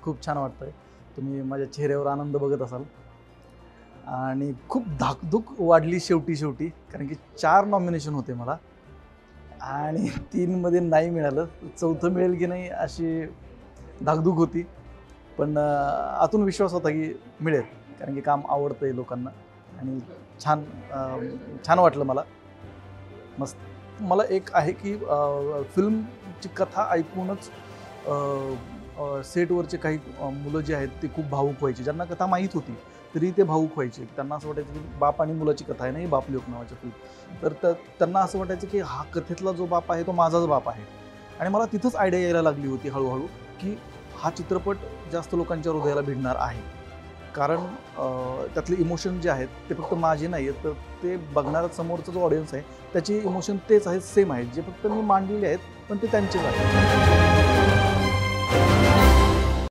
खूप छान वाटतंय. तुम्ही माझ्या चेहऱ्यावर आनंद बघत असाल आणि खूप धाकधूक वाढली शेवटी कारण की 4 नॉमिनेशन होते मला आणि 3 मध्ये नाही मिळालं. चौथं मिळेल की नाही अशी धाकधूक होती. पण आतून विश्वास होता की मिळेल. कारण की काम आवडतंय लोकांना आणि छान छान वाटलं मला. मस्त. मला एक आहे की फिल्मची कथा ऐकूनच सेटवरचे काही मुलं जी आहेत ते खूप भावूक व्हायचे. ज्यांना कथा माहीत होती तरी ते भावूक व्हायचे. त्यांना असं वाटायचं की बाप आणि मुलाची कथा आहे ना ही बापलेक नावाची फिल्म. तर त्यांना असं वाटायचं की हा कथेतला जो बाप आहे तो माझाच बाप आहे. आणि मला तिथंच आयडिया यायला लागली होती हळूहळू की हा चित्रपट जास्त लोकांच्या हृदयाला भिडणार आहे. कारण त्यातले इमोशन जे आहेत ते फक्त माझे नाही आहेत, तर ते बघणारा समोरचा जो ऑडियन्स आहे त्याचे इमोशन तेच आहेत, सेम आहेत, जे फक्त मी मांडलेले आहेत पण ते त्यांचेच आहेत.